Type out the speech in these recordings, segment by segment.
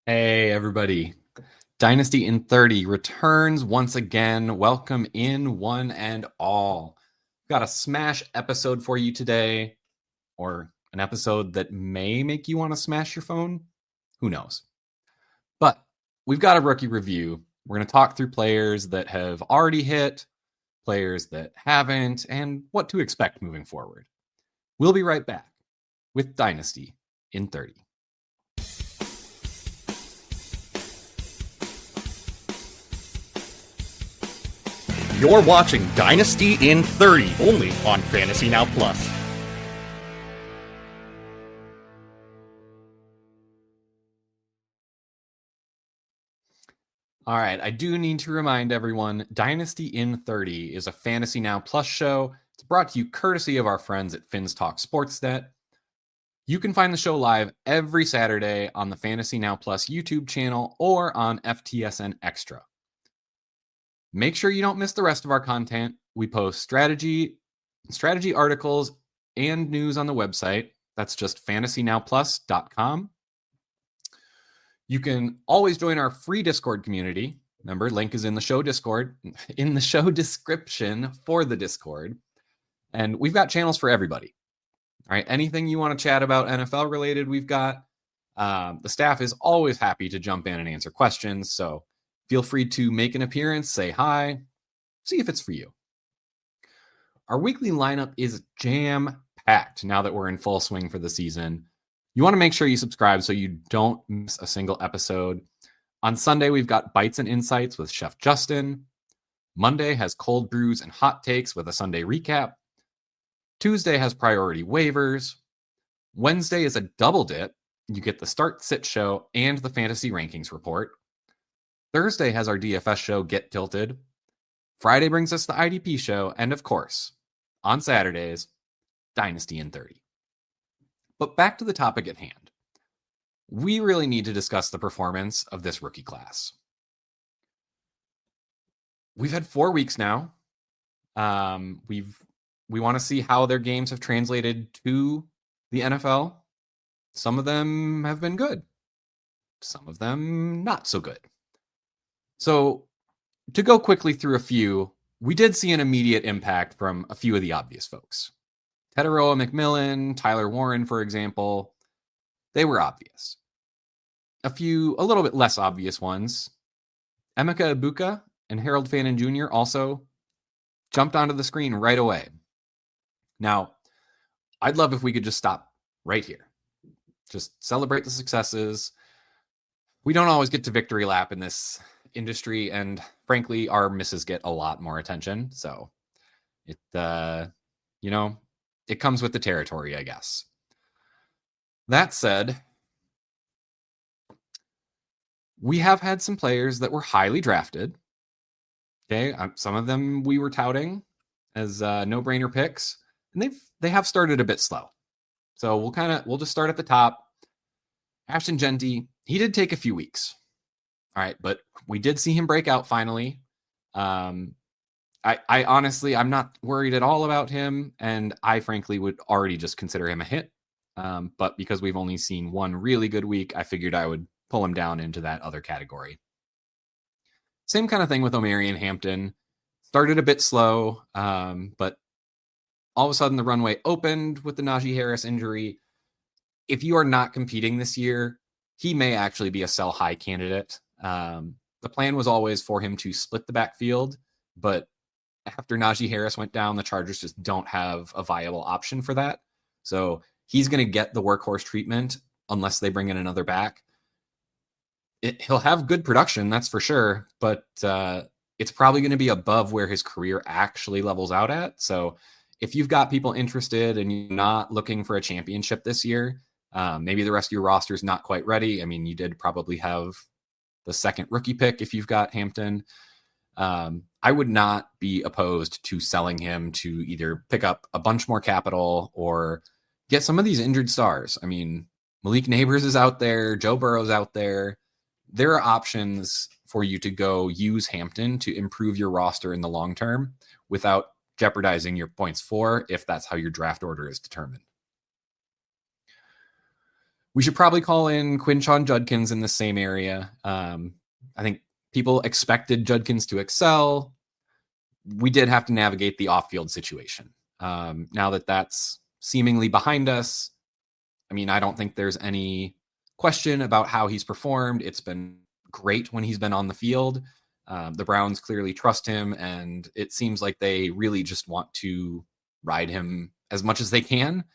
Hey, everybody. Dynasty in 30 returns once again. Welcome in one and all. Got a smash episode for you today, or an episode that may make you want to smash your phone. Who knows? But we've got a rookie review. We're going to talk through players that have already hit, players that haven't, and what to expect moving forward. We'll be right back with Dynasty in 30. You're watching Dynasty in 30, only on Fantasy Now Plus. All right, I do need to remind everyone, Dynasty in 30 is a Fantasy Now Plus show. It's brought to you courtesy of our friends at Fins Talk Sportsnet. You can find the show live every Saturday on the Fantasy Now Plus YouTube channel or on FTSN Extra. Make sure you don't miss the rest of our content. We post strategy articles and news on the website. That's just fantasynowplus.com. You can always join our free Discord community. Remember, link is in the show description for the Discord. And we've got channels for everybody. All right, anything you want to chat about NFL related, we've got. The staff is always happy to jump in and answer questions. So feel free to make an appearance, say hi, see if it's for you. Our weekly lineup is jam-packed now that we're in full swing for the season. You want to make sure you subscribe so you don't miss a single episode. On Sunday, we've got Bites and Insights with Chef Justin. Monday has Cold Brews and Hot Takes with a Sunday recap. Tuesday has Priority Waivers. Wednesday is a double dip. You get the Start Sit show and the Fantasy Rankings report. Thursday has our DFS show, Get Tilted. Friday brings us the IDP show. And of course, on Saturdays, Dynasty in 30. But back to the topic at hand. We really need to discuss the performance of this rookie class. We've had 4 weeks now. We want to see how their games have translated to the NFL. Some of them have been good. Some of them not so good. So to go quickly through a few, we did see an immediate impact from a few of the obvious folks. Tetaroa McMillan, Tyler Warren, for example, they were obvious. A little bit less obvious ones. Emeka Ibuka and Harold Fannin Jr. also jumped onto the screen right away. Now, I'd love if we could just stop right here. Just celebrate the successes. We don't always get to victory lap in this industry, and frankly, our misses get a lot more attention. So it comes with the territory, I guess. That said, we have had some players that were highly drafted. Okay, some of them we were touting as no-brainer picks, and they have started a bit slow. So we'll just start at the top. Ashton Jeanty, he did take a few weeks. All right, but we did see him break out finally. I honestly, I'm not worried at all about him, and I frankly would already just consider him a hit. But because we've only seen one really good week, I figured I would pull him down into that other category. Same kind of thing with Omarion Hampton. Started a bit slow, but all of a sudden the runway opened with the Najee Harris injury. If you are not competing this year, he may actually be a sell high candidate. The plan was always for him to split the backfield, but after Najee Harris went down, the Chargers just don't have a viable option for that. So he's going to get the workhorse treatment unless they bring in another back. He'll have good production, that's for sure, but it's probably going to be above where his career actually levels out at. So if you've got people interested and you're not looking for a championship this year, maybe the rest of your roster is not quite ready. I mean, you did probably have the second rookie pick if you've got Hampton. I would not be opposed to selling him to either pick up a bunch more capital or get some of these injured stars. I mean, Malik Neighbors is out there. Joe Burrow's out there. There are options for you to go use Hampton to improve your roster in the long term without jeopardizing your points for if that's how your draft order is determined. We should probably call in Quinshon Judkins in the same area. I think people expected Judkins to excel. We did have to navigate the off-field situation. Now that that's seemingly behind us, I mean, I don't think there's any question about how he's performed. It's been great when he's been on the field. The Browns clearly trust him, and it seems like they really just want to ride him as much as they can.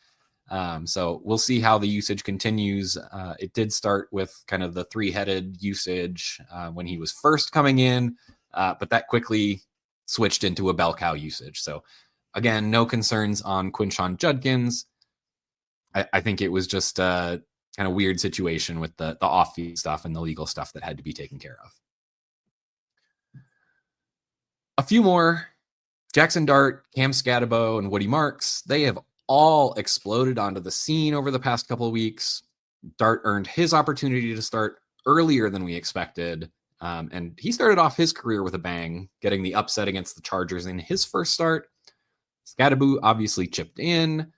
So we'll see how the usage continues. It did start with kind of the three-headed usage when he was first coming in, but that quickly switched into a bell cow usage. So again, no concerns on Quinshon Judkins. I think it was just a kind of weird situation with the off-field stuff and the legal stuff that had to be taken care of. A few more. Jackson Dart, Cam Scatabo, and Woody Marks, they have all exploded onto the scene over the past couple of weeks. Dart earned his opportunity to start earlier than we expected. And he started off his career with a bang, getting the upset against the Chargers in his first start. Scatabo obviously chipped in.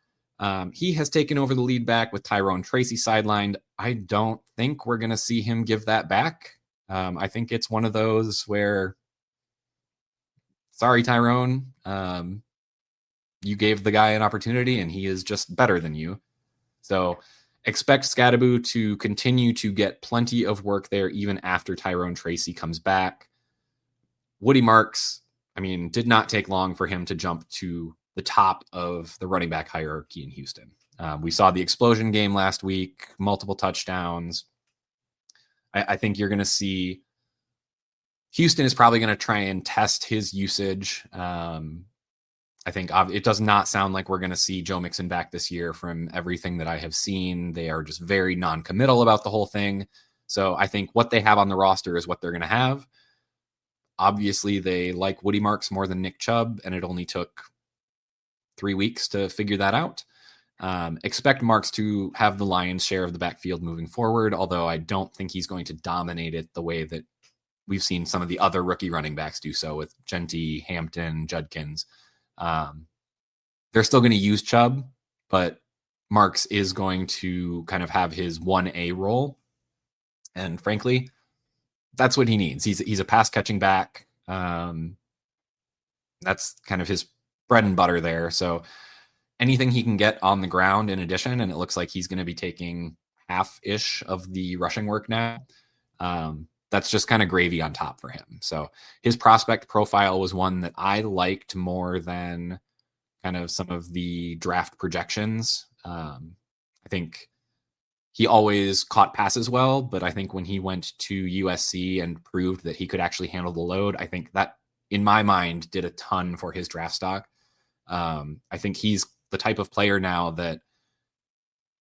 He has taken over the lead back with Tyrone Tracy sidelined. I don't think we're going to see him give that back. I think it's one of those where, sorry, Tyrone, you gave the guy an opportunity and he is just better than you. So expect Scatabo to continue to get plenty of work there even after Tyrone Tracy comes back. Woody Marks, I mean, did not take long for him to jump to the top of the running back hierarchy in Houston. We saw the explosion game last week, multiple touchdowns. I think you're going to see Houston is probably going to try and test his usage. I think it does not sound like we're going to see Joe Mixon back this year from everything that I have seen. They are just very non-committal about the whole thing. So I think what they have on the roster is what they're going to have. Obviously, they like Woody Marks more than Nick Chubb, and it only took 3 weeks to figure that out. Expect Marks to have the lion's share of the backfield moving forward, although I don't think he's going to dominate it the way that we've seen some of the other rookie running backs do so with Genty, Hampton, Judkins. They're still going to use Chubb, but Marks is going to kind of have his 1A role. And frankly, that's what he needs. He's a pass catching back. That's kind of his bread and butter there. So anything he can get on the ground in addition, and it looks like he's going to be taking half-ish of the rushing work now. That's just kind of gravy on top for him. So his prospect profile was one that I liked more than kind of some of the draft projections. I think he always caught passes well, but I think when he went to USC and proved that he could actually handle the load, I think that, in my mind, did a ton for his draft stock. I think he's the type of player now that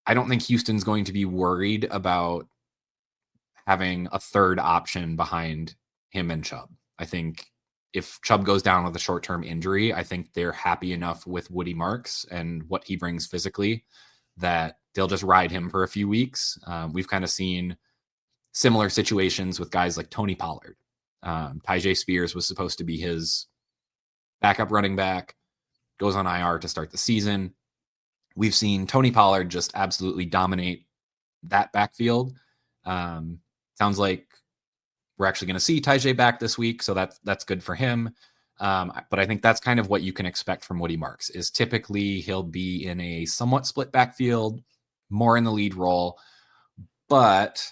I don't think Houston's going to be worried about having a third option behind him and Chubb. I think if Chubb goes down with a short-term injury, I think they're happy enough with Woody Marks and what he brings physically that they'll just ride him for a few weeks. We've kind of seen similar situations with guys like Tony Pollard. Tyjae Spears was supposed to be his backup running back, goes on IR to start the season. We've seen Tony Pollard just absolutely dominate that backfield. Sounds like we're actually going to see Tyjae back this week, so that's good for him. But I think that's kind of what you can expect from Woody Marks, is typically he'll be in a somewhat split backfield, more in the lead role. But,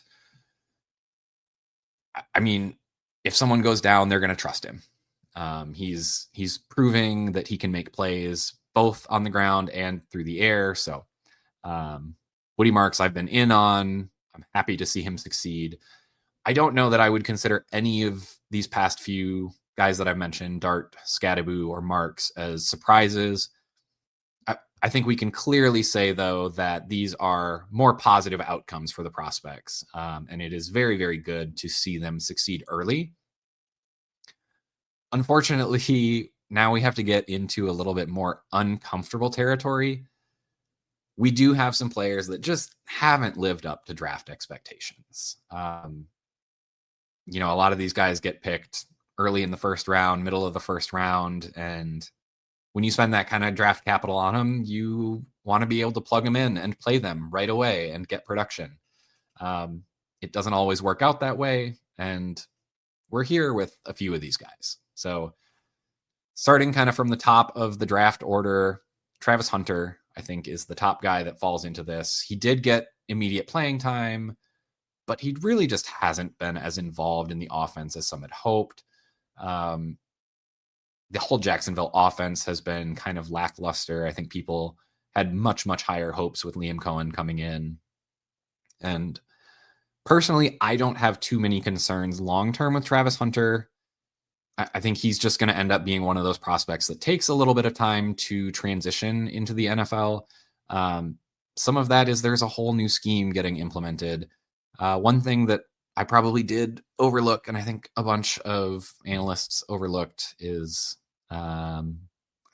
I mean, if someone goes down, they're going to trust him. He's proving that he can make plays both on the ground and through the air. So Woody Marks, I've been in on. I'm happy to see him succeed. I don't know that I would consider any of these past few guys that I've mentioned, Dart, Scatabo, or Marks, as surprises. I think we can clearly say, though, that these are more positive outcomes for the prospects. And it is very, very good to see them succeed early. Unfortunately, now we have to get into a little bit more uncomfortable territory. We do have some players that just haven't lived up to draft expectations. A lot of these guys get picked early in the first round, middle of the first round. And when you spend that kind of draft capital on them, you want to be able to plug them in and play them right away and get production. It doesn't always work out that way, and we're here with a few of these guys. So starting kind of from the top of the draft order, Travis Hunter, I think, is the top guy that falls into this. He did get immediate playing time, but he really just hasn't been as involved in the offense as some had hoped. The whole Jacksonville offense has been kind of lackluster. I think people had much, much higher hopes with Liam Cohen coming in. And personally, I don't have too many concerns long-term with Travis Hunter. I think he's just going to end up being one of those prospects that takes a little bit of time to transition into the NFL. Some of that is there's a whole new scheme getting implemented. One thing that I probably did overlook, and I think a bunch of analysts overlooked, is I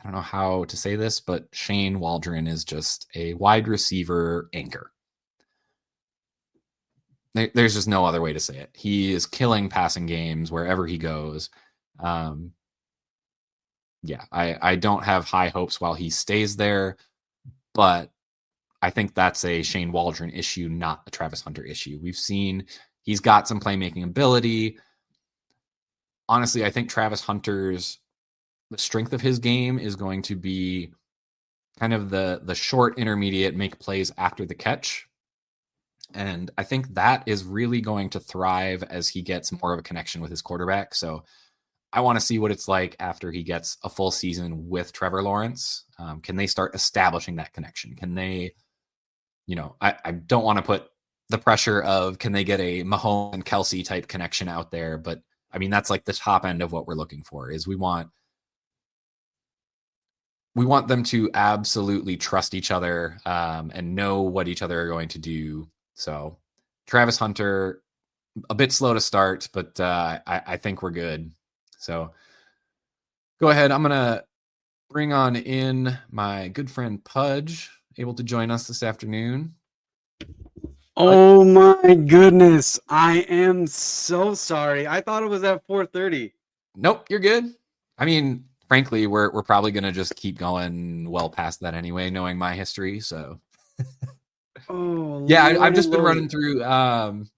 don't know how to say this, but Shane Waldron is just a wide receiver anchor. There's just no other way to say it. He is killing passing games wherever he goes. I don't have high hopes while he stays there, but I think that's a Shane Waldron issue, not a Travis Hunter issue. We've seen he's got some playmaking ability. Honestly, I think Travis Hunter's the strength of his game is going to be kind of the short intermediate make plays after the catch. And I think that is really going to thrive as he gets more of a connection with his quarterback. So I want to see what it's like after he gets a full season with Trevor Lawrence. Can they start establishing that connection? Can they, I don't want to put the pressure of, can they get a Mahomes and Kelsey type connection out there? But I mean, that's like the top end of what we're looking for. Is we want them to absolutely trust each other and know what each other are going to do. So Travis Hunter, a bit slow to start, but I think we're good. So go ahead. I'm going to bring on in my good friend Pudge, able to join us this afternoon. Oh my goodness. I am so sorry. I thought it was at 4:30. Nope, you're good. I mean, frankly, we're probably going to just keep going well past that anyway, knowing my history. So yeah, I've just been running through, kind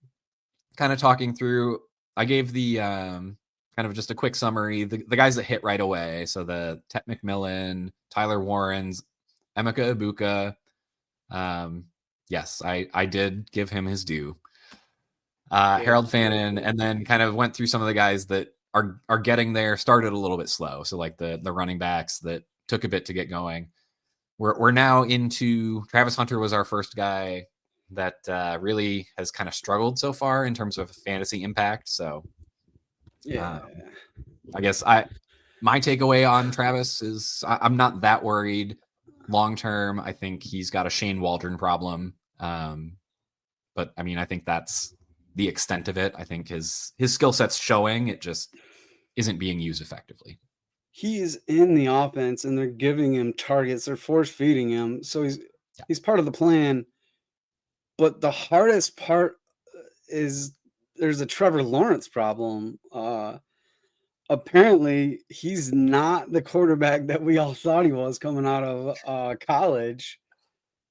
of talking through. I gave the kind of just a quick summary. The guys that hit right away. So the Tet McMillan, Tyler Warrens, Emeka Ibuka. Yes, I did give him his due. Harold Fannin, and then kind of went through some of the guys that are getting there, started a little bit slow. So like the running backs that took a bit to get going. We're now into Travis Hunter was our first guy that really has kind of struggled so far in terms of fantasy impact. So yeah, I guess my takeaway on Travis is I'm not that worried long term. I think he's got a Shane Waldron problem. But I mean, I think that's the extent of it. I think his skill set's showing, it just isn't being used effectively. He's in the offense and they're giving him targets. They're force feeding him. So he's part of the plan. But the hardest part is there's a Trevor Lawrence problem. Apparently he's not the quarterback that we all thought he was coming out of college.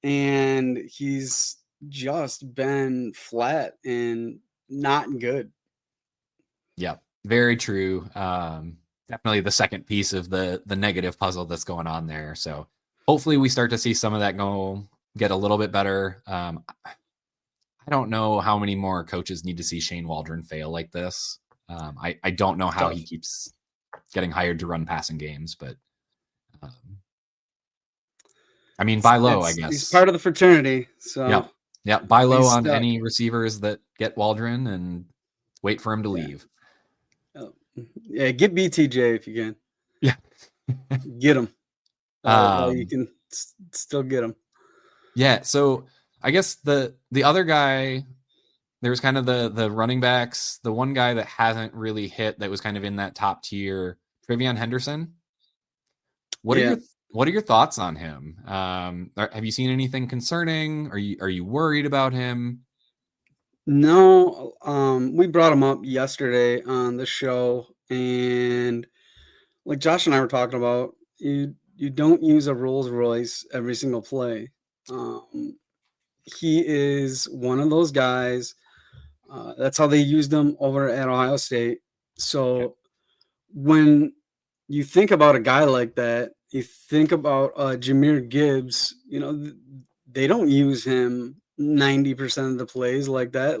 And he's just been flat and not good. Yeah, very true. Definitely the second piece of the negative puzzle that's going on there. So hopefully we start to see some of that get a little bit better. I don't know how many more coaches need to see Shane Waldron fail like this. I don't know how he keeps getting hired to run passing games, but I mean, buy low, I guess. He's part of the fraternity. So yeah, buy low on any receivers that get Waldron and wait for him to leave. Yeah, get BTJ if you can. Yeah. Get him. You can still get him. Yeah, so I guess the other guy, there was kind of the running backs, the one guy that hasn't really hit that was kind of in that top tier, Trevion Henderson. What are your thoughts on him? Have you seen anything concerning? Are you worried about him? No, we brought him up yesterday on the show, and like Josh and I were talking about, you don't use a Rolls Royce every single play. he is one of those guys. That's how they used him over at Ohio State. So when you think about a guy like that, you think about Jahmyr Gibbs, they don't use him 90% of the plays like that.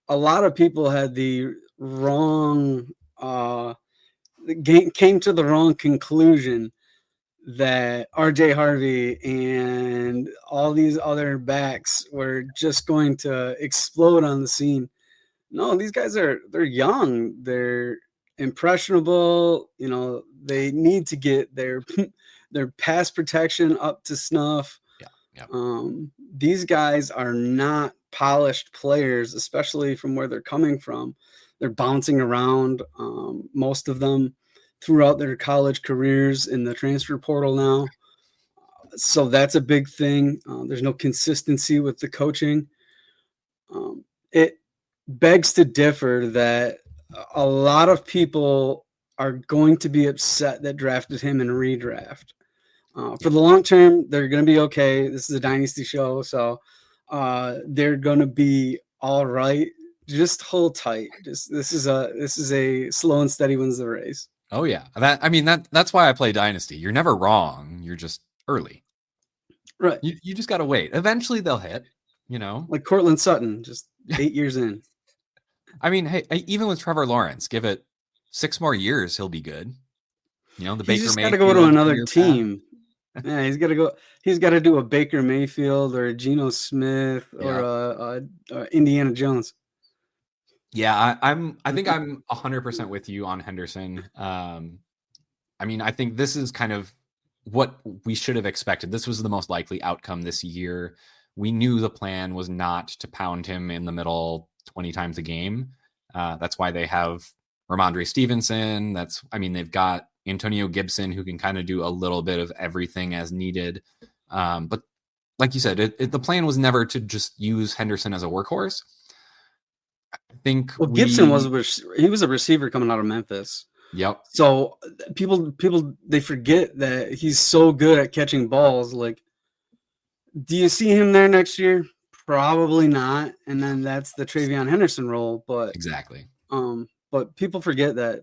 A lot of people had the wrong, came to the wrong conclusion that RJ Harvey and all these other backs were just going to explode on the scene. No, these guys they're young, they're impressionable, they need to get their their pass protection up to snuff. These guys are not polished players, especially from where they're coming from. They're bouncing around, most of them throughout their college careers in the transfer portal now. So that's a big thing. There's no consistency with the coaching. It begs to differ that a lot of people are going to be upset that drafted him in redraft. For the long term, they're going to be okay. This is a dynasty show, so they're going to be all right. Just hold tight. This is a slow and steady wins the race. Oh yeah, that's why I play Dynasty. You're never wrong. You're just early, right? You just got to wait. Eventually they'll hit. Like Cortland Sutton, just 8 years in. I mean, hey, even with Trevor Lawrence, give it 6 more years, he'll be good. The Baker Mayfield. He's just got to go to another team. Yeah, he's got to go. He's got to do a Baker Mayfield or a Geno Smith or a Indiana Jones. Yeah, I think I'm 100% with you on Henderson. I think this is kind of what we should have expected. This was the most likely outcome this year. We knew the plan was not to pound him in the middle 20 times a game. That's why they have Ramondre Stevenson. They've got Antonio Gibson, who can kind of do a little bit of everything as needed. But like you said, the plan was never to just use Henderson as a workhorse. I think Gibson was a receiver coming out of Memphis. Yep. So people they forget that he's so good at catching balls. Like, do you see him there next year? Probably not. And then that's the Travion Henderson role. But exactly. But people forget that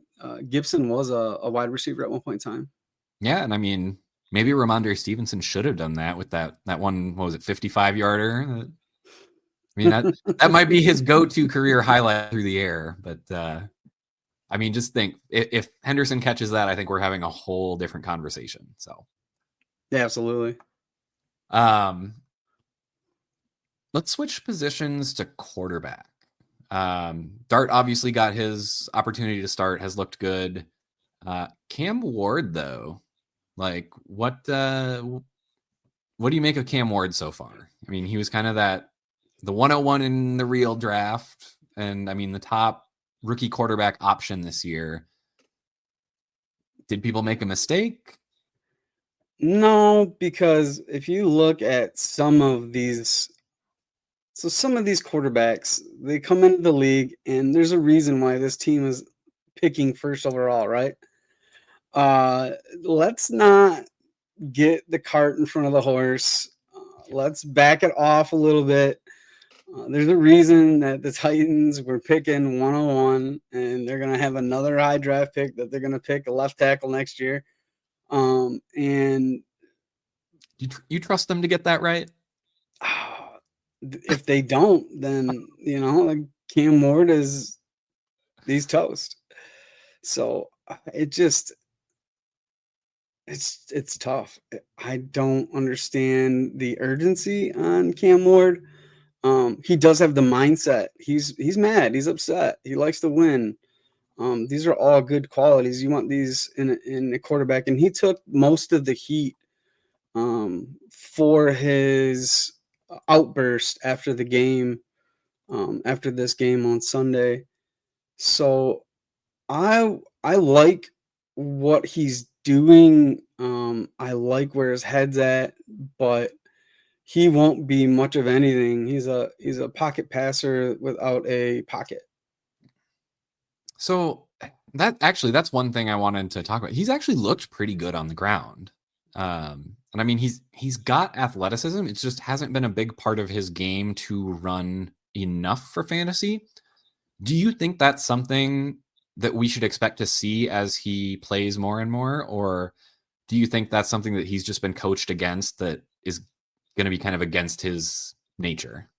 Gibson was a wide receiver at one point in time. Yeah, and maybe Ramondre Stevenson should have done that with that one. What was it, 55-yarder? That might be his go-to career highlight through the air. But just think if Henderson catches that, I think we're having a whole different conversation. So, yeah, absolutely. Let's switch positions to quarterback. Dart obviously got his opportunity to start, has looked good. Cam Ward, though, like what do you make of Cam Ward so far? He was kind of the 101 in the real draft, and the top rookie quarterback option this year. Did people make a mistake? No, because if you look at some of these quarterbacks, they come into the league, and there's a reason why this team is picking first overall, right? Let's not get the cart in front of the horse. Let's back it off a little bit. There's a reason that the Titans were picking 101, and they're going to have another high draft pick that they're going to pick a left tackle next year. And you trust them to get that right? If they don't, then like Cam Ward he's toast. So it's tough. I don't understand the urgency on Cam Ward. He does have the mindset. He's mad. He's upset. He likes to win. These are all good qualities. You want these in a quarterback, and he took most of the heat for his outburst after the game, after this game on Sunday. So I like what he's doing. I like where his head's at, but he won't be much of anything. He's a pocket passer without a pocket. So that's one thing I wanted to talk about. He's actually looked pretty good on the ground. And I mean, he's got athleticism. It just hasn't been a big part of his game to run enough for fantasy. Do you think that's something that we should expect to see as he plays more and more? Or do you think that's something that he's just been coached against that is going to be kind of against his nature?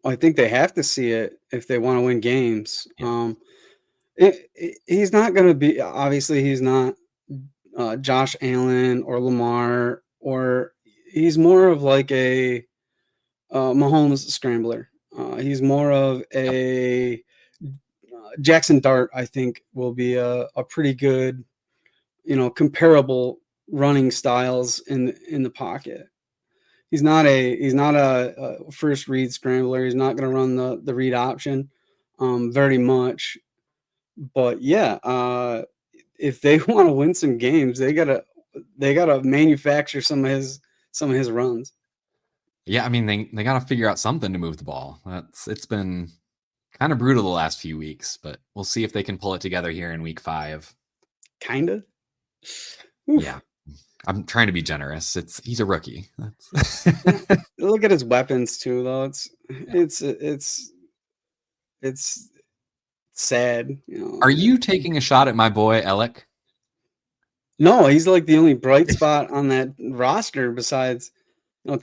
I think they have to see it if they want to win games. Yeah. He's not going to be, obviously, he's not Josh Allen or Lamar, or he's more of like a Mahomes scrambler. He's more of a Jackson Dart, I think, will be a pretty good, comparable running styles in the pocket. He's not a first read scrambler. He's not going to run the read option very much. But yeah, if they want to win some games, they gotta manufacture some of his runs. Yeah, I mean they got to figure out something to move the ball. It's been kind of brutal the last few weeks, but we'll see if they can pull it together here in week 5. Kinda. Yeah. I'm trying to be generous. He's a rookie. Look at his weapons too, though. It's sad. Are you taking a shot at my boy Alec? No, he's like the only bright spot on that roster. Besides,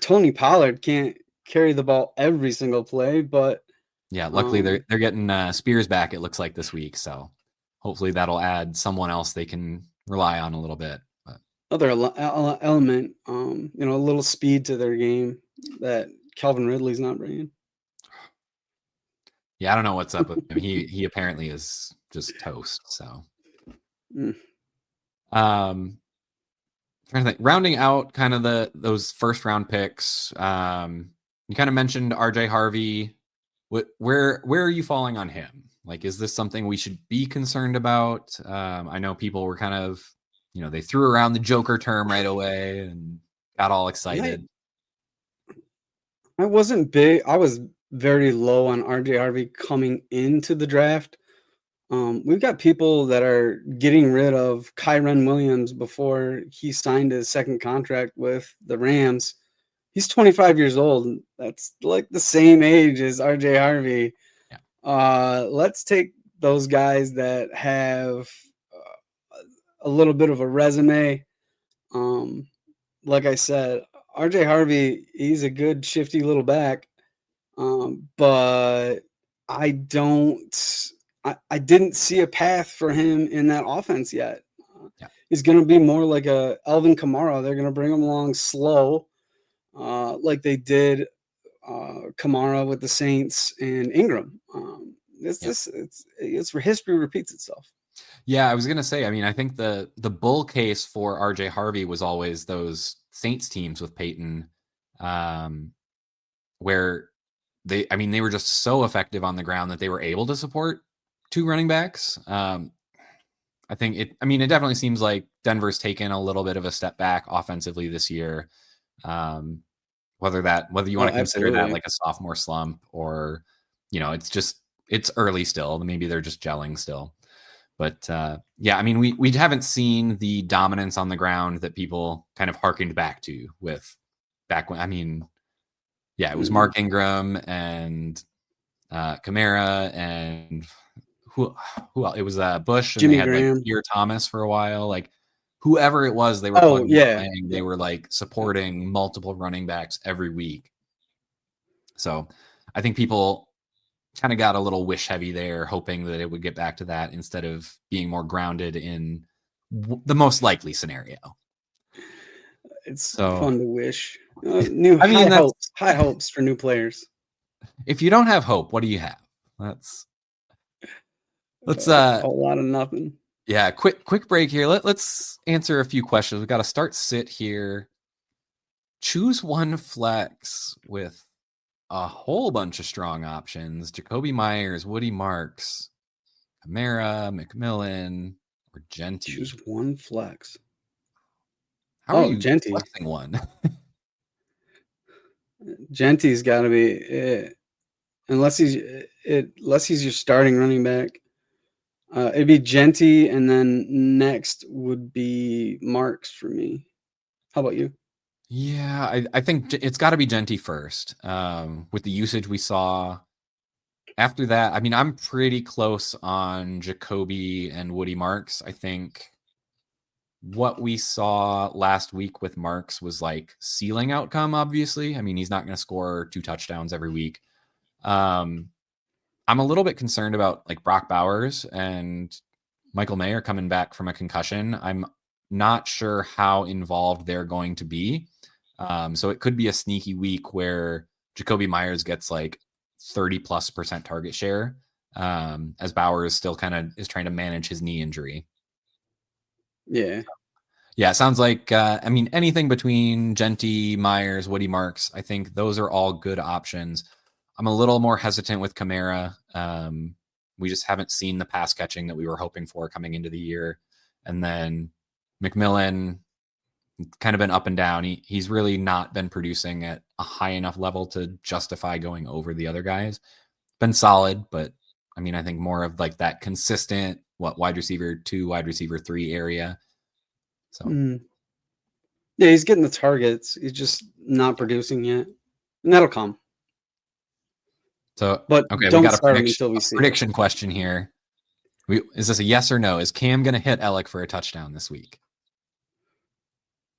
Tony Pollard can't carry the ball every single play, but yeah, luckily they're getting Spears back. It looks like this week, so hopefully that'll add someone else they can rely on a little bit. Other element, a little speed to their game that Calvin Ridley's not bringing. Yeah, I don't know what's up with him. He apparently is just toast. So, trying to think. Rounding out kind of those first round picks. You kind of mentioned RJ Harvey. Where are you falling on him? Like, is this something we should be concerned about? I know people were kind of, they threw around the Joker term right away and got all excited. I wasn't big. I was very low on RJ Harvey coming into the draft. We've got people that are getting rid of Kyren Williams before he signed his second contract with the Rams. He's 25 years old. That's like the same age as RJ Harvey. Yeah. Let's take those guys that have a little bit of a resume. Like I said, RJ Harvey, he's a good shifty little back. But I didn't see a path for him in that offense yet. He's going to be more like a Alvin Kamara. They're going to bring him along slow, like they did Kamara with the Saints and Ingram. History repeats itself. Yeah, I was going to say, I mean, I think the bull case for RJ Harvey was always those Saints teams with Peyton, where they were just so effective on the ground that they were able to support 2 running backs. I think it definitely seems like Denver's taken a little bit of a step back offensively this year. Whether you want to consider that like a sophomore slump or, it's early still. Maybe they're just gelling still. But yeah, I mean, we haven't seen the dominance on the ground that people kind of harkened back to with back when, yeah, it was Mark Ingram and Kamara and who else? It was Bush and Jimmy they had Graham. like Pierre Thomas for a while. Like whoever it was, they were playing. They were like supporting multiple running backs every week. So I think people kind of got a little wish heavy there, hoping that it would get back to that instead of being more grounded in the most likely scenario. It's fun to wish. High hopes for new players. If you don't have hope, what do you have? Let's a lot of nothing. Yeah, quick break here. Let's answer a few questions. We got to start sit here. Choose one flex with a whole bunch of strong options: Jacoby Myers, Woody Marks, Kamara, McMillan, or Genty. Choose one flex. How are you Genty flexing one? Genty's got to be it. Unless he's your starting running back. It'd be Genty, and then next would be Marks for me. How about you? Yeah, I think it's got to be Genty first. With the usage we saw. After that, I mean, I'm pretty close on Jacoby and Woody Marks. I think what we saw last week with Marks was like ceiling outcome, obviously. I mean, he's not going to score 2 touchdowns every week. I'm a little bit concerned about like Brock Bowers and Michael Mayer coming back from a concussion. I'm not sure how involved they're going to be. So it could be a sneaky week where Jacoby Myers gets like 30+% target share, as Bowers still kind of is trying to manage his knee injury. Yeah. Yeah, it sounds like, I mean, anything between Genty, Myers, Woody Marks, I think those are all good options. I'm a little more hesitant with Kamara. We just haven't seen the pass catching that we were hoping for coming into the year. And then McMillan, kind of been up and down. He's really not been producing at a high enough level to justify going over the other guys. Been solid, but I mean, I think more of like that consistent, wide receiver 2, wide receiver 3 area. So yeah, he's getting the targets. He's just not producing yet, and that'll come. So, but okay, don't we got start him until we see prediction question here. Is this a yes or no? Is Cam going to hit Alec for a touchdown this week?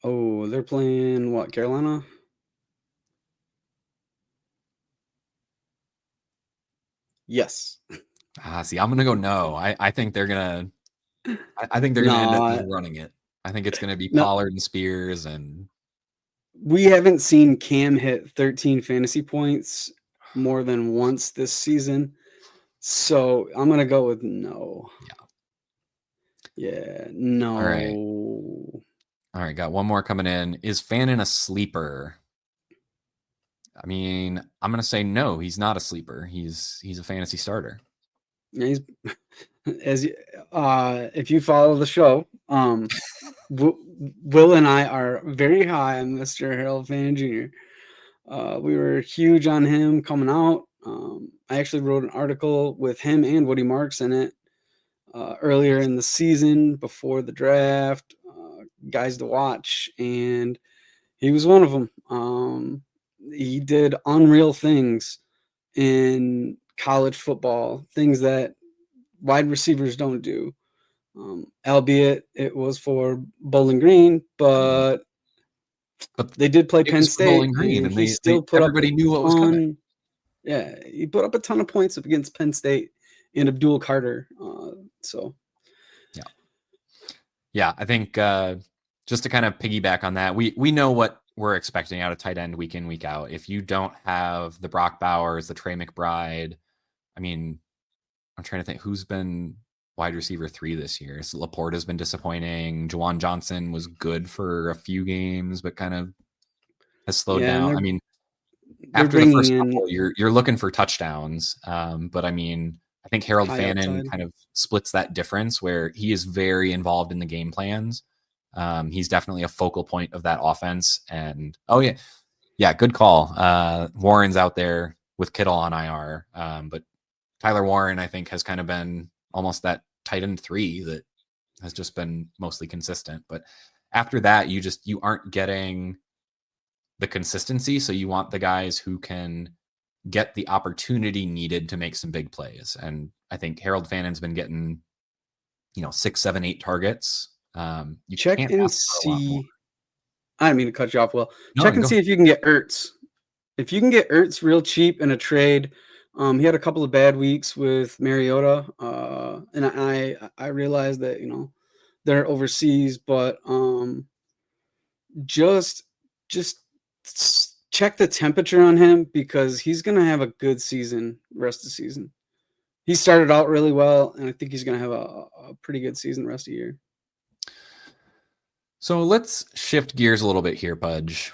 Oh, they're playing what? Carolina? Yes. See, I'm going to go no. I think they're going to end up running it. I think it's going to be Pollard and Spears, and we haven't seen Cam hit 13 fantasy points more than once this season. So I'm going to go with no. Yeah, no. All right, got one more coming in. Is Fannin a sleeper? I mean, I'm going to say no, he's not a sleeper. He's a fantasy starter. Yeah, if you follow the show, Will and I are very high on Mr. Harold Fannin Jr. We were huge on him coming out. I actually wrote an article with him and Woody Marks in it earlier in the season before the draft, guys to watch, and he was one of them. He did unreal things in college football, things that wide receivers don't do. Albeit it was for Bowling Green, but they did play Penn State. Bowling Green, and he still put everybody knew what was coming. Yeah, he put up a ton of points up against Penn State and Abdul Carter. Yeah, I think just to kind of piggyback on that, we know what we're expecting out of tight end week in, week out. If you don't have the Brock Bowers, the Trey McBride, I mean, I'm trying to think who's been wide receiver 3 this year. So Laporte has been disappointing. Juwan Johnson was good for a few games, but kind of has slowed down. I mean, after the first couple, you're looking for touchdowns. But I mean, I think Harold Fannin kind of splits that difference where he is very involved in the game plans. He's definitely a focal point of that offense. And good call. Warren's out there with Kittle on IR. But Tyler Warren, I think, has kind of been almost that tight end 3 that has just been mostly consistent. But after that, you aren't getting the consistency. So you want the guys who can get the opportunity needed to make some big plays. And I think Harold Fannin's been getting, 6, 7, 8 targets. You check and see. I didn't mean to cut you off. Well, check and see if you can get Ertz. If you can get Ertz real cheap in a trade, he had a couple of bad weeks with Mariota, and I realized that they're overseas, but just check the temperature on him because he's gonna have a good season rest of the season. He started out really well, and I think he's gonna have a pretty good season rest of the year. So let's shift gears a little bit here, Pudge.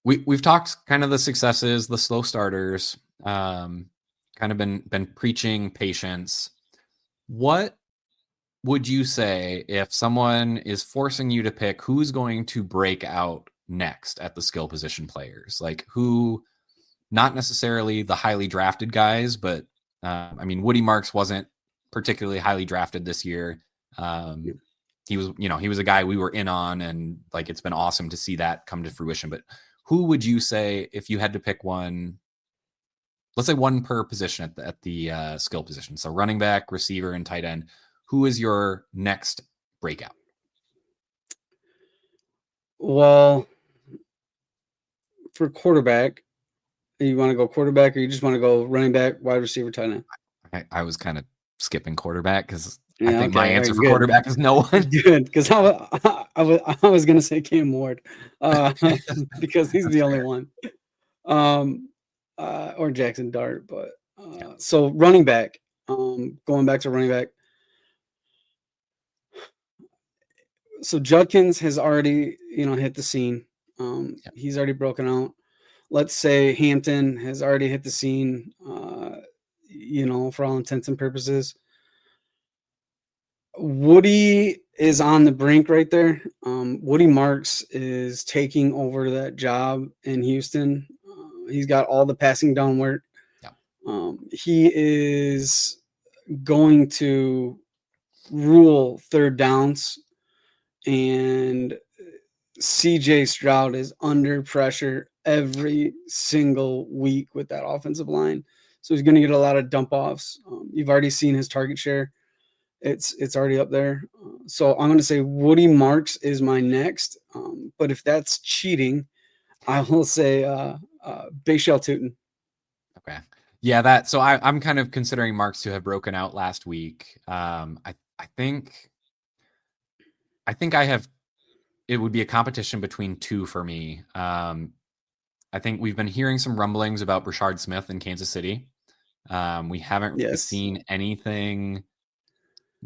We've talked kind of the successes, the slow starters, kind of been preaching patience. What would you say if someone is forcing you to pick who's going to break out next at the skill position players? Like who, not necessarily the highly drafted guys, but I mean, Woody Marks wasn't particularly highly drafted this year. he was a guy we were in on, and like it's been awesome to see that come to fruition. But who would you say, if you had to pick one, let's say one per position at the skill position, so running back, receiver, and tight end, who is your next breakout? Well, for quarterback, you want to go quarterback, or you just want to go running back, wide receiver, tight end? I was kind of skipping quarterback because Yeah, I think okay, my answer for good. quarterback is no one. Good, because I was going to say Cam Ward, because he's the only one, or Jackson Dart. But so running back, going back to running back. So Judkins has already, hit the scene. He's already broken out. Let's say Hampton has already hit the scene, for all intents and purposes. Woody is on the brink right there. Woody Marks is taking over that job in Houston. He's got all the passing down work. Yeah. He is going to rule third downs, and CJ Stroud is under pressure every single week with that offensive line. So he's going to get a lot of dump offs. You've already seen his target share. It's already up there. So I'm going to say Woody Marks is my next. But if that's cheating, I will say Bashal Tutin. Okay. Yeah, so I'm kind of considering Marks to have broken out last week. I think it would be a competition between two for me. I think we've been hearing some rumblings about Brashard Smith in Kansas City. We haven't really seen anything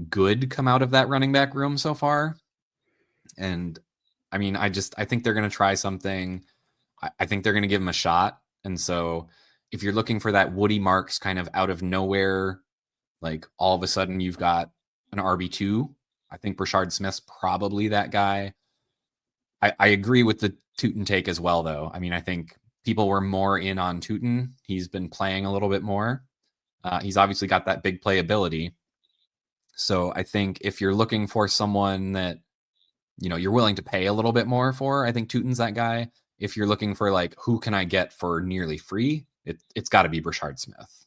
good come out of that running back room so far. And I mean, I think they're going to try something. I think they're going to give him a shot. And so if you're looking for that Woody Marks kind of out of nowhere, like all of a sudden you've got an RB2, I think Brashard Smith's probably that guy. I agree with the Tutin take as well, though. I mean, I think people were more in on Tutin. He's been playing a little bit more. He's obviously got that big playability. So I think if you're looking for someone that, you're willing to pay a little bit more for, I think Tutin's that guy. If you're looking for like, who can I get for nearly free? It's got to be Brashard Smith.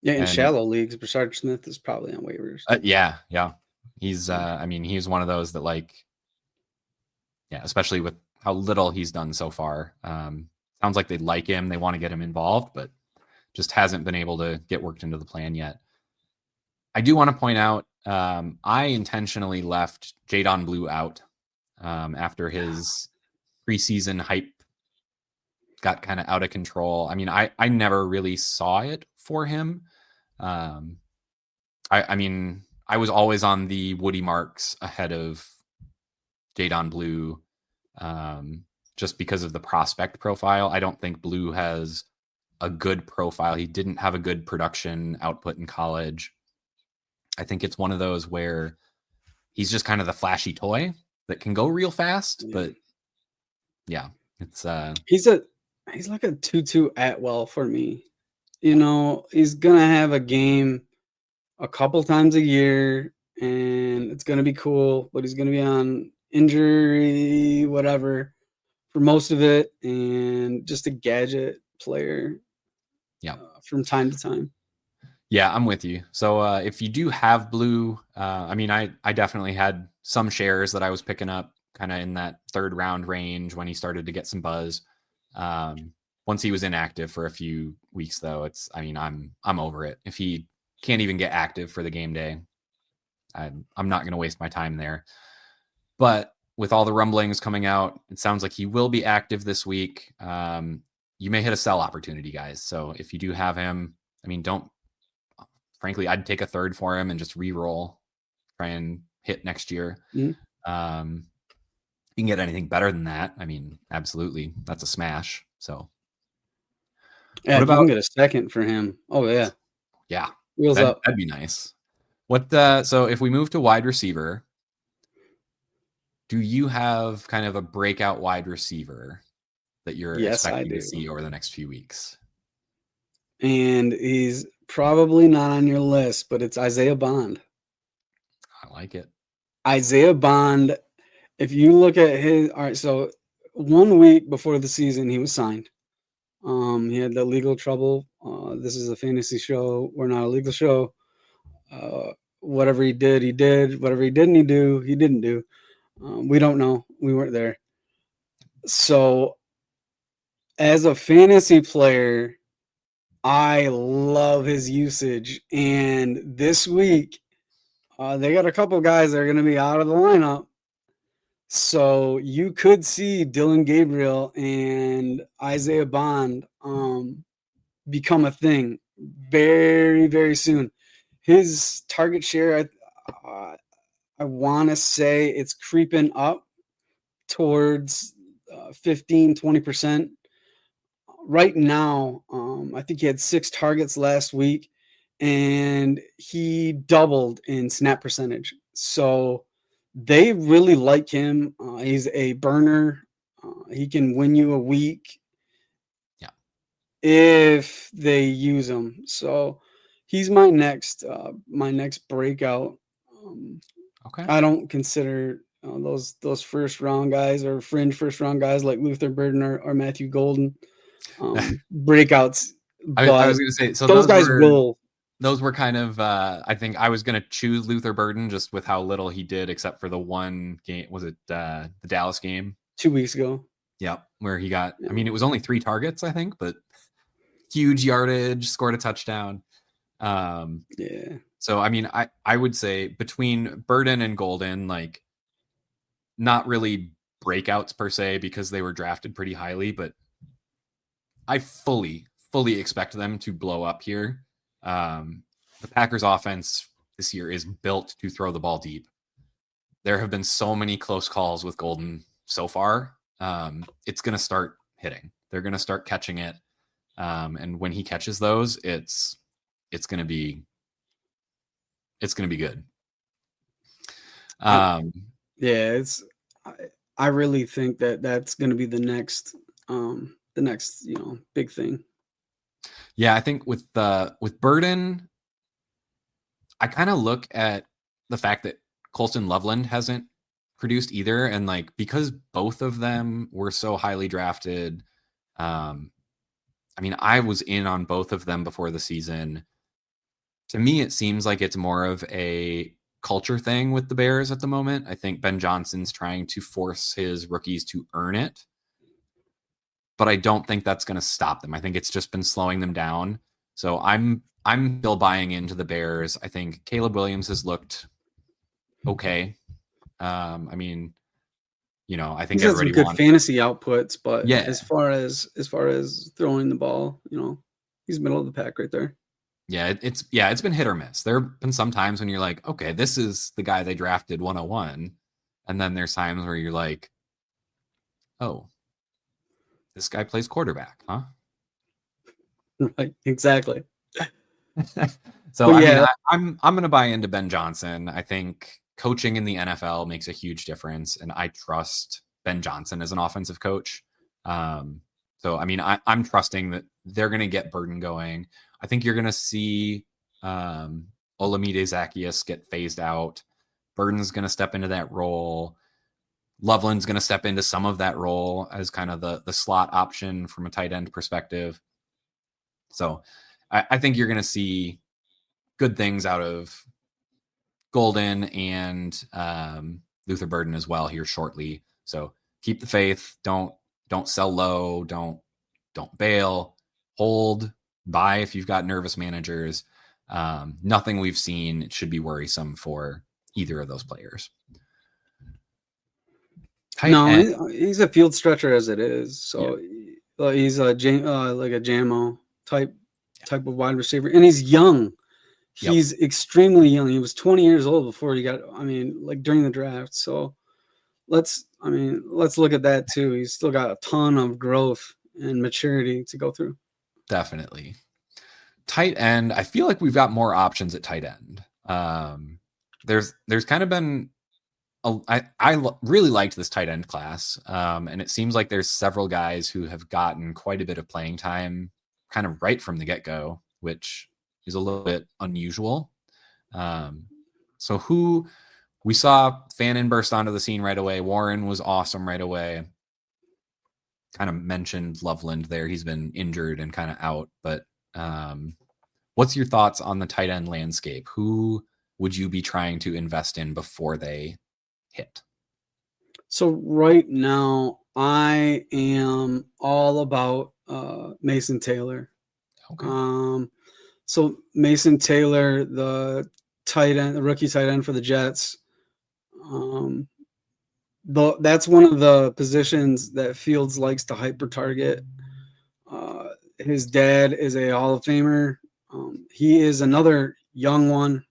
In shallow leagues, Brashard Smith is probably on waivers. Yeah. He's, he's one of those that especially with how little he's done so far. Sounds like they like him. They want to get him involved, but just hasn't been able to get worked into the plan yet. I do want to point out, I intentionally left Jadon Blue out after his preseason hype got kind of out of control. I mean, I never really saw it for him. I was always on the Woody Marks ahead of Jadon Blue, just because of the prospect profile. I don't think Blue has a good profile. He didn't have a good production output in college. I think it's one of those where he's just kind of the flashy toy that can go real fast, but yeah, it's he's like a Tutu Atwell for me. He's gonna have a game a couple times a year, and it's gonna be cool, but he's gonna be on injury, whatever, for most of it, and just a gadget player. Yeah, from time to time. Yeah, I'm with you. So if you do have Blue, I definitely had some shares that I was picking up kind of in that third round range when he started to get some buzz. Once he was inactive for a few weeks, though, I'm over it. If he can't even get active for the game day, I'm not going to waste my time there. But with all the rumblings coming out, it sounds like he will be active this week. You may hit a sell opportunity, guys. So if you do have him, frankly, I'd take a third for him and just re-roll, try and hit next year. Mm-hmm. You can get anything better than that. Absolutely. That's a smash. So yeah, what about, you can get a second for him? Oh yeah. Yeah. Wheels up. That'd be nice. So if we move to wide receiver, do you have kind of a breakout wide receiver that you're expecting to see over the next few weeks? And he's probably not on your list, but it's Isaiah Bond. I like it. Isaiah Bond, if you look at his, all right, so 1 week before the season, he was signed. He had the legal trouble. This is a fantasy show. We're not a legal show. Whatever he did, he did. Whatever he didn't do, he didn't do. We don't know. We weren't there. So, as a fantasy player, I love his usage. And this week, they got a couple guys that are going to be out of the lineup. So you could see Dylan Gabriel and Isaiah Bond become a thing very, very soon. His target share, I want to say it's creeping up towards 15, 20%. Right now, I think he had 6 targets last week, and he doubled in snap percentage. So they really like him. He's a burner. He can win you a week. Yeah. If they use him. So he's my next breakout. Okay. I don't consider those first round guys or fringe first round guys like Luther Burden or Matthew Golden breakouts. I was going to say, so those guys will. Those were kind of, I think I was going to choose Luther Burden just with how little he did, except for the one game. Was it the Dallas game? 2 weeks ago. Yep. Where he got, I mean, it was only 3 targets, I think, but huge yardage, scored a touchdown. Yeah. So, I mean, I would say between Burden and Golden, like not really breakouts per se, because they were drafted pretty highly, but I fully expect them to blow up here. The Packers offense this year is built to throw the ball deep. There have been so many close calls with Golden so far. It's going to start hitting. They're going to start catching it. And when he catches those, it's going to be good. Yeah, I really think that's going to be the next, big thing. Yeah, I think with Burden, I kind of look at the fact that Colston Loveland hasn't produced either, and like because both of them were so highly drafted, I mean, I was in on both of them before the season. To me, it seems like it's more of a culture thing with the Bears at the moment. I think Ben Johnson's trying to force his rookies to earn it, but I don't think that's going to stop them. I think it's just been slowing them down. So I'm still buying into the Bears. I think Caleb Williams has looked okay. I mean, I think he's had some good fantasy outputs, but yeah, as far as throwing the ball, he's middle of the pack right there. Yeah, it's been hit or miss. There have been some times when you're like, okay, this is the guy they drafted 101, and then there's times where you're like, oh, this guy plays quarterback, huh? Right, exactly. So yeah, I'm going to buy into Ben Johnson. I think coaching in the NFL makes a huge difference, and I trust Ben Johnson as an offensive coach. So I mean, I'm trusting that they're going to get Burden going. I think you're going to see Olamide Zaccheaus get phased out. Burden's going to step into that role. Loveland's going to step into some of that role as kind of the slot option from a tight end perspective. So I think you're going to see good things out of Golden and Luther Burden as well here shortly. So keep the faith. Don't sell low. Don't bail. Hold. Buy if you've got nervous managers. Nothing we've seen should be worrisome for either of those players. He's a field stretcher as it is. So he's like a JAMO type of wide receiver, and he's young. He's extremely young. He was 20 years old before he got. I mean, like during the draft. So let's look at that too. He's still got a ton of growth and maturity to go through. Definitely. Tight end. I feel like we've got more options at tight end. There's kind of been. I really liked this tight end class, and it seems like there's several guys who have gotten quite a bit of playing time kind of right from the get-go, which is a little bit unusual. So who we saw Fannin burst onto the scene right away. Warren was awesome right away. Kind of mentioned Loveland there. He's been injured and kind of out. But what's your thoughts on the tight end landscape? Who would you be trying to invest in before they hit? So right now, I am all about Mason Taylor. Okay. So Mason Taylor, the tight end, the rookie tight end for the Jets. That's one of the positions that Fields likes to hyper target. His dad is a Hall of Famer. He is another young one.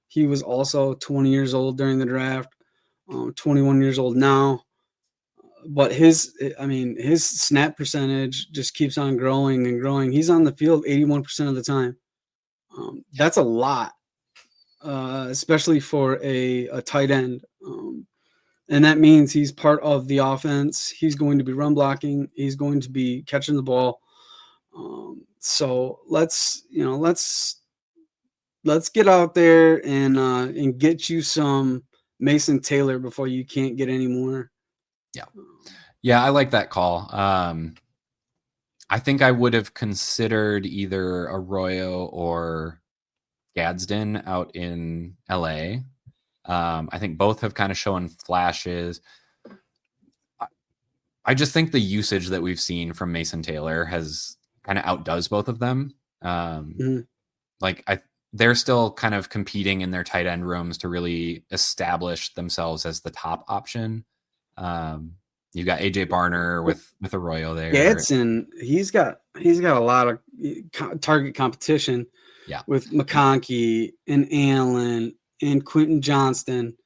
He was also 20 years old during the draft, 21 years old now. But his snap percentage just keeps on growing and growing. He's on the field 81% of the time. That's a lot, especially for a tight end. And that means he's part of the offense. He's going to be run blocking. He's going to be catching the ball. So let's get out there and get you some Mason Taylor before you can't get any more. Yeah, I like that call. I think I would have considered either Arroyo or Gadsden out in LA. I think both have kind of shown flashes. I just think the usage that we've seen from Mason Taylor has kind of outdoes both of them. They're still kind of competing in their tight end rooms to really establish themselves as the top option. You've got AJ Barner with Arroyo there. Gadsden, he's got a lot of target competition. Yeah, with McConkey and Allen and Quentin Johnston.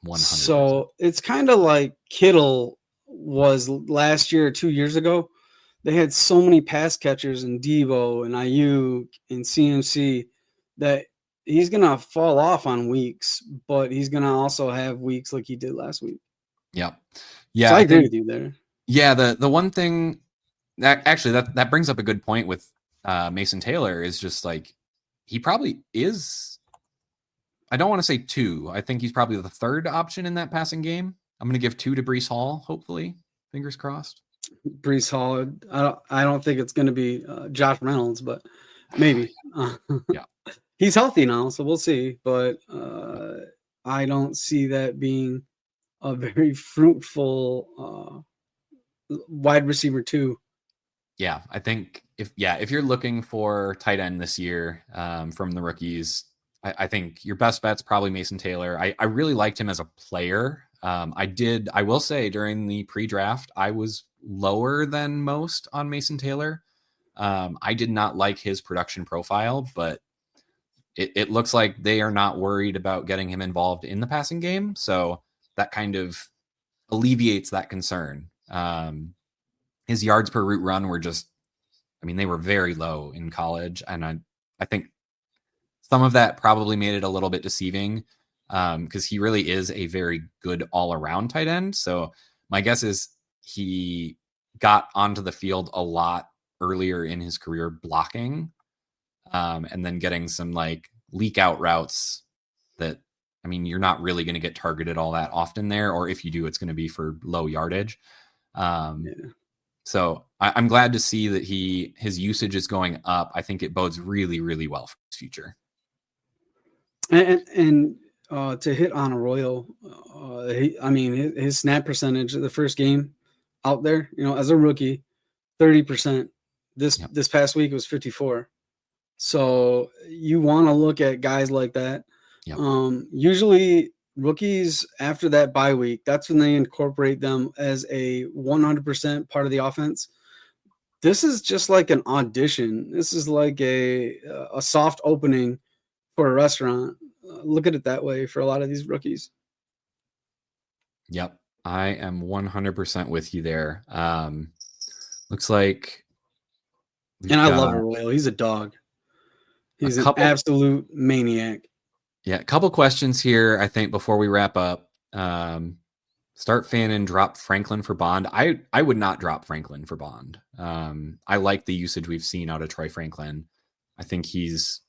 100%. So it's kind of like Kittle was last year or 2 years ago. They had so many pass catchers in Debo and Ayuk and CMC that he's going to fall off on weeks, but he's going to also have weeks like he did last week. Yep. Yeah. So I agree with you there. Yeah. The one thing that brings up a good point with Mason Taylor is just like, he probably is, I don't want to say 2. I think he's probably the 3rd option in that passing game. I'm going to give 2 to Breece Hall, hopefully. Fingers crossed. Breece Hall. I don't think it's going to be Josh Reynolds, but maybe. Yeah. He's healthy now, so we'll see. But I don't see that being a very fruitful wide receiver 2. Yeah, I think if you're looking for tight end this year from the rookies, I think your best bet's probably Mason Taylor. I really liked him as a player. I will say during the pre-draft, I was lower than most on Mason Taylor. I did not like his production profile, but it looks like they are not worried about getting him involved in the passing game. So that kind of alleviates that concern. His yards per route run were they were very low in college. And I think some of that probably made it a little bit deceiving because he really is a very good all-around tight end. So my guess is he got onto the field a lot earlier in his career blocking and then getting some like leak out routes that, you're not really going to get targeted all that often there. Or if you do, it's going to be for low yardage. So I'm glad to see that his usage is going up. I think it bodes really, really well for his future. And to hit on Arroyo, his snap percentage of the first game out there, as a rookie, 30%. This past week was 54. So you want to look at guys like that. Yep. Usually rookies after that bye week, that's when they incorporate them as a 100% part of the offense. This is just like an audition. This is like a soft opening for a restaurant. Look at it that way for a lot of these rookies. Yep. I am 100% with you there. Looks like. And I love Arroyo. He's a dog. He's an absolute maniac. Yeah, a couple questions here, I think, before we wrap up. Start Fannin, drop Franklin for Bond. I would not drop Franklin for Bond. I like the usage we've seen out of Troy Franklin. I think he's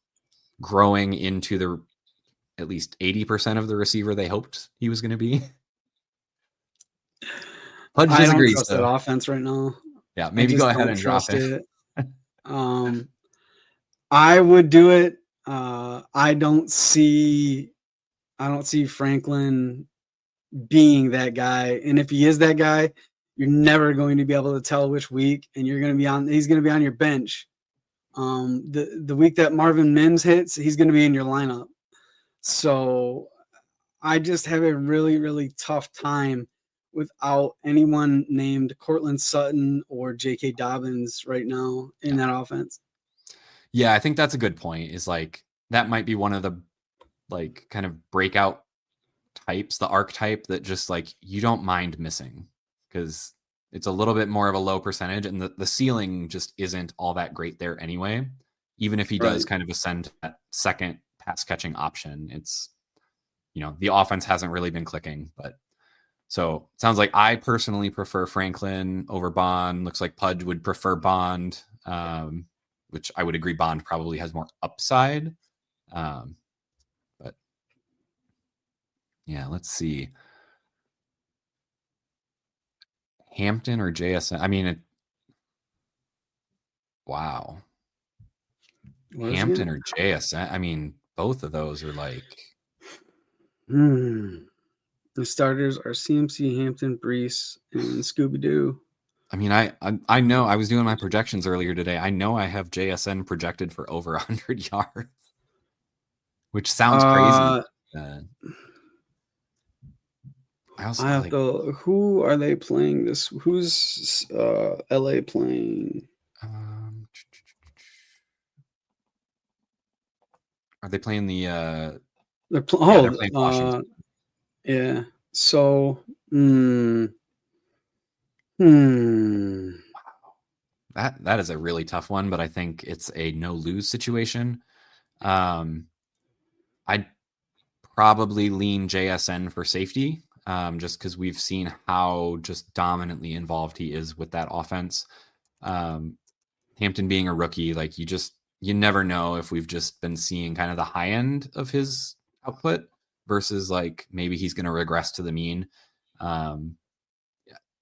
growing into at least 80% of the receiver they hoped he was going to be. Pudge disagrees. I don't trust that offense right now. Yeah, maybe go ahead and drop it. I would do it. I don't see Franklin being that guy. And if he is that guy, you're never going to be able to tell which week, and he's going to be on your bench. The week that Marvin Mims hits, he's going to be in your lineup. So I just have a really, really tough time without anyone named Cortland Sutton or J.K. Dobbins right now in that offense. Yeah, I think that's a good point. Is like that might be one of the like kind of breakout types, the archetype that just like you don't mind missing because it's a little bit more of a low percentage and the ceiling just isn't all that great there anyway. Even if he does kind of ascend that second pass catching option, it's, the offense hasn't really been clicking. But so it sounds like I personally prefer Franklin over Bond. Looks like Pudge would prefer Bond, which I would agree Bond probably has more upside. But yeah, let's see. Hampton or JSN? I mean, wow. Hampton or JSN? I mean, both of those are like. The starters are CMC, Hampton, Brees, and Scooby-Doo. I mean, I know I was doing my projections earlier today. I know I have JSN projected for over 100 yards, which sounds crazy. I have to. Who are they playing this? Who's LA playing? Are they playing the? They're playing Washington. Yeah. So. That is a really tough one, but I think it's a no lose situation. I'd probably lean JSN for safety. Just because we've seen how just dominantly involved he is with that offense. Hampton being a rookie, like you never know if we've just been seeing kind of the high end of his output versus like maybe he's going to regress to the mean.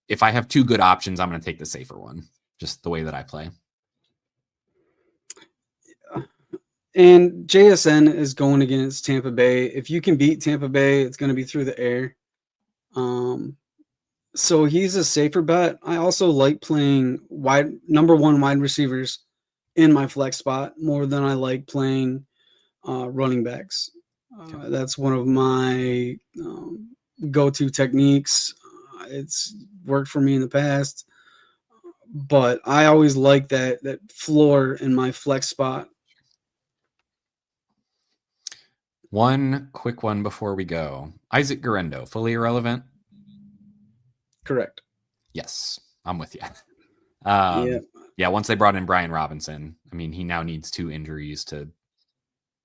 If I have two good options, I'm going to take the safer one, just the way that I play. And JSN is going against Tampa Bay. If you can beat Tampa Bay, it's going to be through the air. So he's a safer bet. I also like playing number one wide receivers in my flex spot more than I like playing running backs. That's one of my go-to techniques. It's worked for me in the past, but I always like that floor in my flex spot. One quick one before we go. Isaac Guerendo, fully irrelevant? Correct. Yes, I'm with you. Yeah, once they brought in Brian Robinson, I mean, he now needs 2 injuries to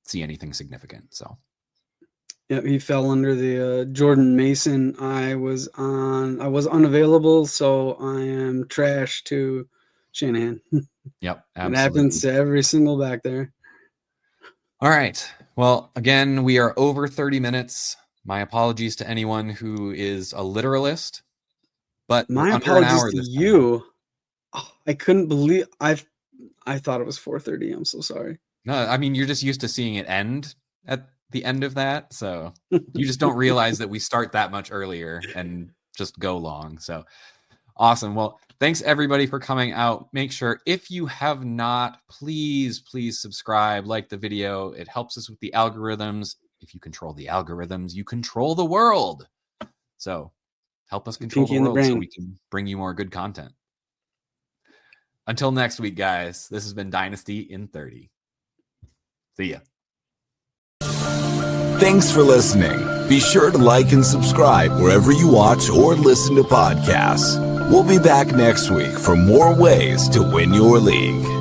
see anything significant. So, yeah, he fell under the Jordan Mason. I was unavailable, so I am trash to Shanahan. Yep, absolutely. It happens to every single back there. All right. Well, again, we are over 30 minutes. My apologies to anyone who is a literalist, but my apologies to you. Oh, I couldn't believe I thought it was 4:30. I'm so sorry. No, I mean, you're just used to seeing it end at the end of that. So you just don't realize that we start that much earlier and just go long. So awesome. Well, thanks everybody for coming out. Make sure if you have not, please subscribe, like the video. It helps us with the algorithms. If you control the algorithms, you control the world. So help us control the world so we can bring you more good content. Until next week, guys, this has been Dynasty in 30. See ya. Thanks for listening. Be sure to like and subscribe wherever you watch or listen to podcasts. We'll be back next week for more ways to win your league.